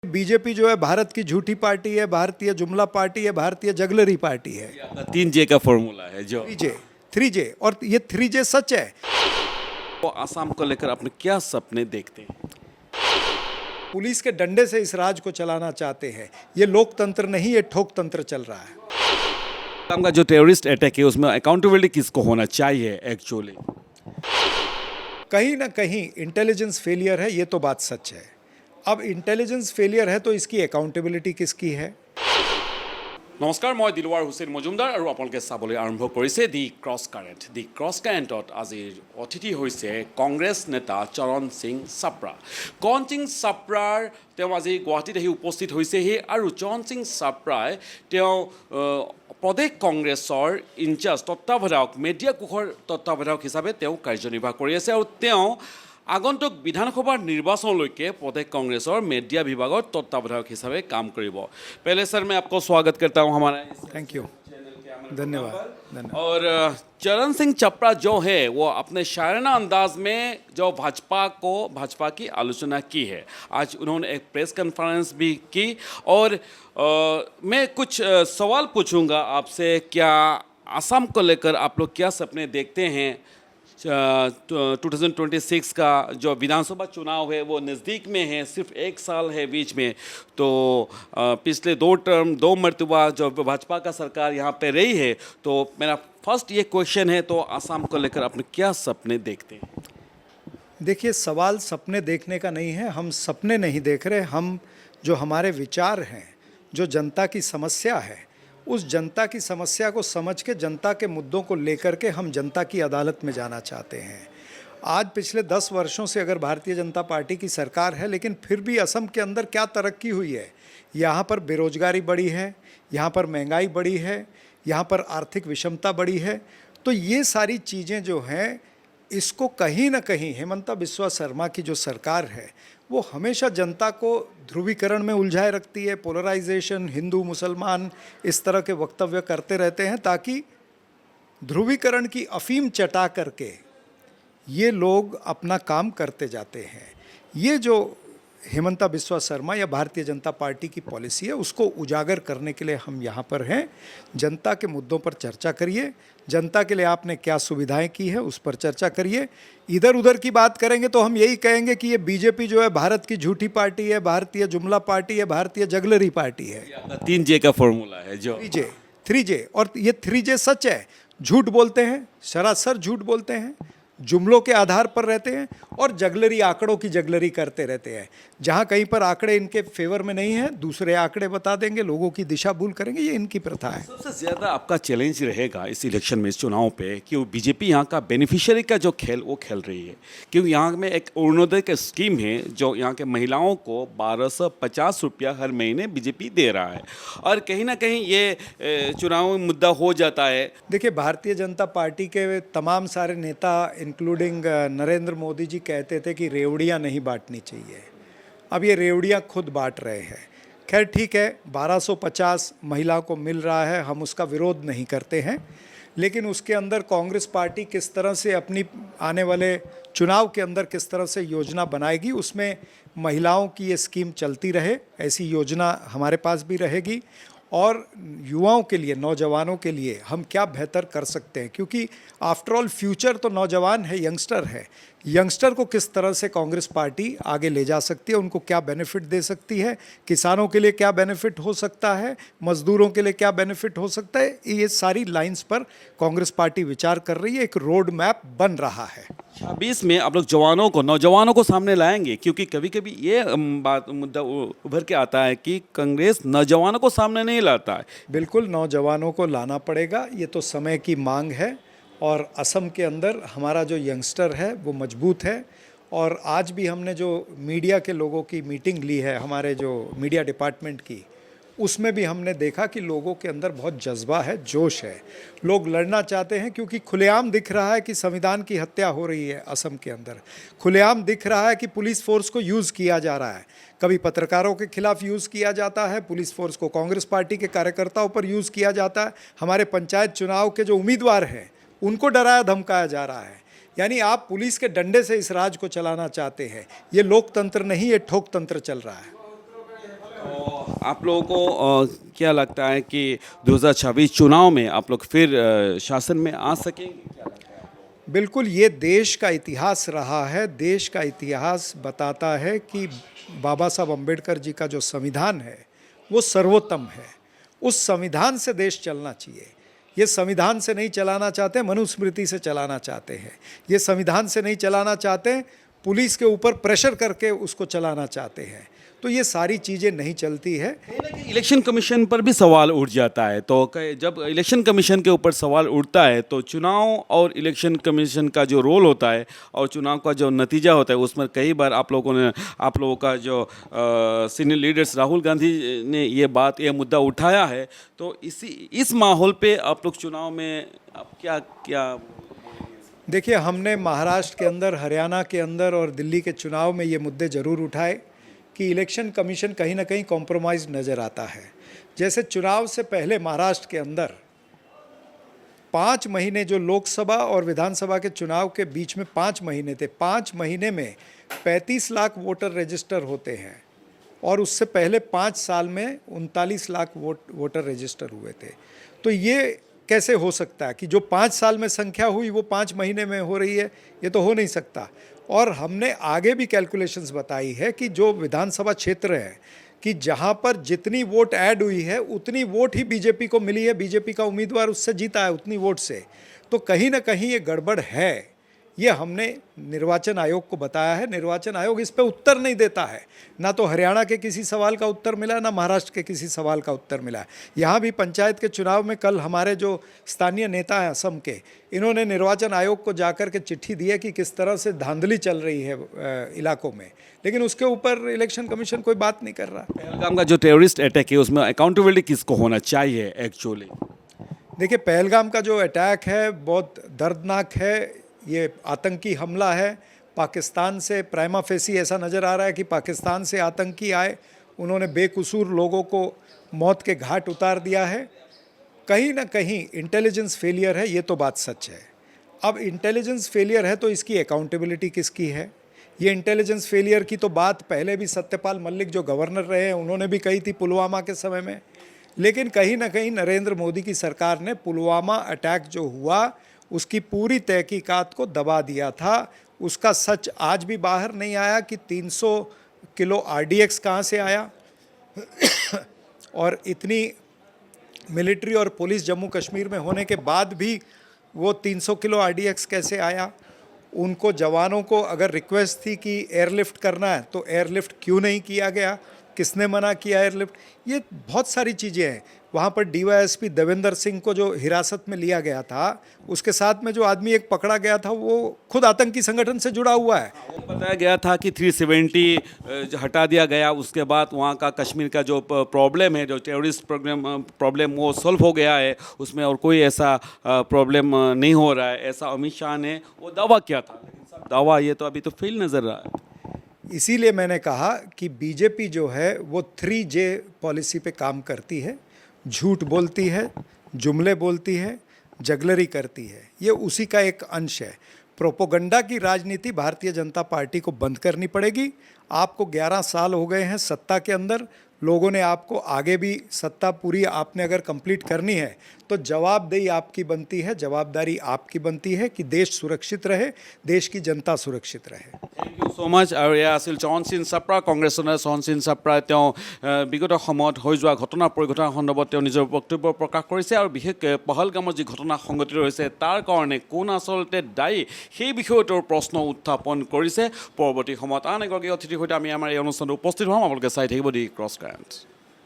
BJP जो है भारत की झूठी पार्टी है, भारतीय जुमला पार्टी है, भारतीय जगलरी पार्टी है। आपका 3J का फॉर्मूला है जो 3J और ये 3J सच है। तो आसाम को लेकर अपने क्या सपने देखते हैं? पुलिस के डंडे से इस राज को चलाना चाहते हैं। ये लोकतंत्र नहीं, ये ठोकतंत्र चल रहा है। आसाम का जो टेररिस्ट अटैक है उसमें अकाउंटेबिलिटी किसको होना चाहिए एक्चुअली? कहीं ना कहीं इंटेलिजेंस फेलियर है, ये तो बात सच है। अब इंटेलिजेंस फेलियर है तो इसकी अकाउंटेबिलिटी किसकी है? নমস্কাৰ, মই দিলৱাৰ হুছেইন মজুমদাৰ আৰু আপোনালোকে চাবলৈ আৰম্ভ কৰিছে দি ক্ৰছ কাৰেণ্ট। দি ক্ৰছ কাৰেণ্টত আজিৰ অতিথি হৈছে কংগ্ৰেছ নেতা চৰণ সিং চাপৰা। চৰণ সিং চাপৰাৰ তেওঁ আজি গুৱাহাটীত আহি উপস্থিত হৈছেহি আৰু চৰণ সিং চাপৰাই তেওঁ প্ৰদেশ কংগ্ৰেছৰ ইনচাৰ্জ তত্ত্বাৱধায়ক মেডিয়া কোষৰ তত্ত্বাৱধায়ক হিচাপে তেওঁ কাৰ্যনিৰ্বাহ কৰি আছে আৰু তেওঁ আগন্তুক বিধানসভাৰ নিৰ্বাচনলৈকে প্ৰদেশ কংগ্ৰেছৰ মেডিয়া विभागৰ তত্ত্বাৱধায়ক হিচাপে কাম কৰিব। पहले सर मैं आपको स्वागत करता हूं हमारे थैंक यू, धन्यवाद। और चरण सिंह चपड़ा जो है वो अपने शायराना अंदाज में जो भाजपा की आलोचना की है। आज उन्होंने एक प्रेस कॉन्फ्रेंस भी की और मैं कुछ सवाल पूछूंगा आपसे। क्या असम को लेकर आप लोग क्या सपने देखते हैं? 2026 का जो विधानसभा चुनाव है वो नज़दीक में है, सिर्फ एक साल है बीच में। तो पिछले दो मरतबा जो भाजपा का सरकार यहाँ पे रही है, तो मेरा फर्स्ट ये क्वेश्चन है, तो आसाम को लेकर अपने क्या सपने देखते हैं? देखिए, सवाल सपने देखने का नहीं है। हम सपने नहीं देख रहे। हम जो हमारे विचार हैं, जो जनता की समस्या है, उस जनता की समस्या को समझ के जनता के मुद्दों को लेकर के हम जनता की अदालत में जाना चाहते हैं। आज पिछले 10 वर्षों से अगर भारतीय जनता पार्टी की सरकार है, लेकिन फिर भी असम के अंदर क्या तरक्की हुई है? यहाँ पर बेरोजगारी बढ़ी है, यहाँ पर महंगाई बढ़ी है, यहाँ पर आर्थिक विषमता बढ़ी है। तो ये सारी चीज़ें जो हैं, इसको कहीं ना कहीं हेमंता बिस्वा शर्मा की जो सरकार है वो हमेशा जनता को ध्रुवीकरण में उलझाए रखती है। पोलराइजेशन, हिंदू मुसलमान, इस तरह के वक्तव्य करते रहते हैं ताकि ध्रुवीकरण की अफीम चटा करके ये लोग अपना काम करते जाते हैं। ये जो हेमंता बिस्वा शर्मा या भारतीय जनता पार्टी की पॉलिसी है, उसको उजागर करने के लिए हम यहाँ पर हैं। जनता के मुद्दों पर चर्चा करिए। जनता के लिए आपने क्या सुविधाएं की है उस पर चर्चा करिए। इधर उधर की बात करेंगे तो हम यही कहेंगे कि ये बीजेपी जो है भारत की झूठी पार्टी है, भारतीय जुमला पार्टी है, भारतीय जगलरी पार्टी है। 3J का फॉर्मूला है जो 3J और ये 3J सच है। झूठ बोलते हैं, सरासर झूठ बोलते हैं, जुमलों के आधार पर रहते हैं और जगलरी, आंकड़ों की जगलरी करते रहते हैं। जहाँ कहीं पर आंकड़े इनके फेवर में नहीं है, दूसरे आंकड़े बता देंगे, लोगों की दिशा भूल करेंगे। ये इनकी प्रथा है। सबसे ज़्यादा आपका चैलेंज रहेगा इस इलेक्शन में, इस चुनाव पे, कि बीजेपी यहाँ का बेनिफिशियरी का जो खेल वो खेल रही है। क्योंकि यहाँ में एक अरुणोदय का स्कीम है जो यहाँ के महिलाओं को 1250 रुपया हर महीने बीजेपी दे रहा है और कहीं ना कहीं ये चुनाव में मुद्दा हो जाता है। देखिए, भारतीय जनता पार्टी के तमाम सारे नेता इंक्लूडिंग नरेंद्र मोदी जी कहते थे कि रेवड़ियाँ नहीं बांटनी चाहिए। अब ये रेवड़ियाँ खुद बांट रहे हैं। खैर ठीक है, 1250 महिला को मिल रहा है, हम उसका विरोध नहीं करते हैं। लेकिन उसके अंदर कांग्रेस पार्टी किस तरह से अपनी आने वाले चुनाव के अंदर किस तरह से योजना बनाएगी, उसमें महिलाओं की ये स्कीम चलती रहे, ऐसी योजना हमारे पास भी रहेगी। और युवाओं के लिए, नौजवानों के लिए हम क्या बेहतर कर सकते हैं, क्योंकि आफ्टर ऑल फ्यूचर तो नौजवान है, यंगस्टर है। यंगस्टर को किस तरह से कांग्रेस पार्टी आगे ले जा सकती है, उनको क्या बेनिफिट दे सकती है, किसानों के लिए क्या बेनिफिट हो सकता है, मजदूरों के लिए क्या बेनिफिट हो सकता है, ये सारी लाइंस पर कांग्रेस पार्टी विचार कर रही है। एक रोड मैप बन रहा है। 26 में आप लोग नौजवानों को सामने लाएंगे? क्योंकि कभी कभी ये मुद्दा उभर के आता है कि कांग्रेस नौजवानों को सामने नहीं लाता है। बिल्कुल, नौजवानों को लाना पड़ेगा, ये तो समय की मांग है। और असम के अंदर हमारा जो यंगस्टर है वो मजबूत है। और आज भी हमने जो मीडिया के लोगों की मीटिंग ली है, हमारे जो मीडिया डिपार्टमेंट की, उसमें भी हमने देखा कि लोगों के अंदर बहुत जज्बा है, जोश है। लोग लड़ना चाहते हैं क्योंकि खुलेआम दिख रहा है कि संविधान की हत्या हो रही है असम के अंदर। खुलेआम दिख रहा है कि पुलिस फोर्स को यूज़ किया जा रहा है। कभी पत्रकारों के खिलाफ यूज़ किया जाता है, पुलिस फोर्स को कांग्रेस पार्टी के कार्यकर्ताओं पर यूज़ किया जाता है। हमारे पंचायत चुनाव के जो उम्मीदवार हैं उनको डराया धमकाया जा रहा है। यानी आप पुलिस के डंडे से इस राज को चलाना चाहते हैं। ये लोकतंत्र नहीं, ये ठोकतंत्र चल रहा है। आप लोगों को क्या लगता है कि 2026 चुनाव में आप लोग फिर शासन में आ सकेंगे, क्या लगता है? बिल्कुल, ये देश का इतिहास रहा है। देश का इतिहास बताता है कि बाबा साहब अम्बेडकर जी का जो संविधान है वो सर्वोत्तम है। उस संविधान से देश चलना चाहिए। ये संविधान से नहीं चलाना चाहते, मनुस्मृति से चलाना चाहते हैं। ये संविधान से नहीं चलाना चाहते, पुलिस के ऊपर प्रेशर करके उसको चलाना चाहते हैं। तो ये सारी चीज़ें नहीं चलती है। कहीं ना कहीं इलेक्शन कमीशन पर भी सवाल उठ जाता है, तो जब इलेक्शन कमीशन के ऊपर सवाल उठता है तो चुनाव और इलेक्शन कमीशन का जो रोल होता है और चुनाव का जो नतीजा होता है उसमें कई बार आप लोगों का जो सीनियर लीडर्स राहुल गांधी ने ये मुद्दा उठाया है। तो इस माहौल पे आप लोग चुनाव में आप क्या क्या देखिए, हमने महाराष्ट्र के अंदर, हरियाणा के अंदर और दिल्ली के चुनाव में ये मुद्दे ज़रूर उठाए कि इलेक्शन कमीशन कहीं ना कहीं कॉम्प्रोमाइज़ नज़र आता है। जैसे चुनाव से पहले महाराष्ट्र के अंदर 5 महीने, जो लोकसभा और विधानसभा के चुनाव के बीच में 5 महीने थे, 5 महीने में 35 लाख वोटर रजिस्टर होते हैं और उससे पहले 5 साल में 39 लाख वोटर रजिस्टर हुए थे। तो ये कैसे हो सकता है कि जो 5 साल में संख्या हुई वो 5 महीने में हो रही है? ये तो हो नहीं सकता। और हमने आगे भी कैलकुलेशंस बताई है कि जो विधानसभा क्षेत्र है कि जहाँ पर जितनी वोट ऐड हुई है उतनी वोट ही बीजेपी को मिली है, बीजेपी का उम्मीदवार उससे जीता है उतनी वोट से। तो कहीं ना कहीं ये गड़बड़ है। ये हमने निर्वाचन आयोग को बताया है। निर्वाचन आयोग इस पे उत्तर नहीं देता है। ना तो हरियाणा के किसी सवाल का उत्तर मिला, ना महाराष्ट्र के किसी सवाल का उत्तर मिला। यहाँ भी पंचायत के चुनाव में कल हमारे जो स्थानीय नेता हैं असम के, इन्होंने निर्वाचन आयोग को जाकर के चिट्ठी दी है कि किस तरह से धांधली चल रही है इलाकों में, लेकिन उसके ऊपर इलेक्शन कमीशन कोई बात नहीं कर रहा। पहलगाम का जो टेररिस्ट अटैक है उसमें अकाउंटेबिलिटी किसको होना चाहिए एक्चुअली? देखिए, पहलगाम का जो अटैक है बहुत दर्दनाक है। ये आतंकी हमला है। पाकिस्तान से प्राइमा फेसी ऐसा नज़र आ रहा है कि पाकिस्तान से आतंकी आए, उन्होंने बेकसूर लोगों को मौत के घाट उतार दिया है। कहीं ना कहीं इंटेलिजेंस फेलियर है, ये तो बात सच है। अब इंटेलिजेंस फेलियर है तो इसकी अकाउंटेबिलिटी किसकी है? ये इंटेलिजेंस फेलियर की तो बात पहले भी सत्यपाल मलिक जो गवर्नर रहे हैं उन्होंने भी कही थी पुलवामा के समय में। लेकिन कहीं ना कहीं नरेंद्र मोदी की सरकार ने पुलवामा अटैक जो हुआ उसकी पूरी तहकीकात को दबा दिया था। उसका सच आज भी बाहर नहीं आया कि 300 किलो RDX कहाँ से आया और इतनी मिलिट्री और पुलिस जम्मू कश्मीर में होने के बाद भी वो 300 किलो RDX कैसे आया। उनको जवानों को अगर रिक्वेस्ट थी कि एयरलिफ्ट करना है तो एयरलिफ्ट क्यों नहीं किया गया? किसने मना किया एयरलिफ्ट? ये बहुत सारी चीज़ें हैं। वहाँ पर DYSP देवेंद्र सिंह को जो हिरासत में लिया गया था, उसके साथ में जो आदमी एक पकड़ा गया था वो खुद आतंकी संगठन से जुड़ा हुआ है। बताया गया था कि 370 हटा दिया गया, उसके बाद वहाँ का कश्मीर का जो प्रॉब्लम है, जो टेररिस्ट प्रॉब्लम वो सॉल्व हो गया है, उसमें और कोई ऐसा प्रॉब्लम नहीं हो रहा है, ऐसा अमित शाह ने वो दावा किया था। लेकिन सब दावा ये तो अभी तो फेल नज़र रहा है। इसीलिए मैंने कहा कि बीजेपी जो है वो 3J पॉलिसी पे काम करती है। झूठ बोलती है, जुमले बोलती है, जगलरी करती है। ये उसी का एक अंश है। प्रोपोगंडा की राजनीति भारतीय जनता पार्टी को बंद करनी पड़ेगी। आपको 11 साल हो गए हैं सत्ता के अंदर। लोगों ने आपको आगे भी सत्ता पूरी आपने अगर कंप्लीट करनी है तो जवाबदेही आपकी बनती है, जवाबदारी आपकी बनती है कि देश सुरक्षित रहे, देश की जनता सुरक्षित रहे। Thank you so much. আৰু এয়া আছিল চৰণচিন চাপৰা, কংগ্ৰেছৰ চৰণচিন চাপৰাই। তেওঁ বিগত সময়ত হৈ যোৱা ঘটনা পৰিঘটনাৰ সন্দৰ্ভত তেওঁ নিজৰ বক্তব্য প্ৰকাশ কৰিছে আৰু বিশেষকৈ পহলগামৰ যি ঘটনা সংঘটিত হৈছে তাৰ কাৰণে কোন আচলতে দায়ী সেই বিষয়ে তেওঁৰ প্ৰশ্ন উত্থাপন কৰিছে। পৰৱৰ্তী সময়ত আন এগৰাকী অতিথিৰ সৈতে আমি আমাৰ এই অনুষ্ঠানত উপস্থিত হ'ম। আপোনালোকে চাই থাকিব দি ক্ৰছ কাৰেণ্ট।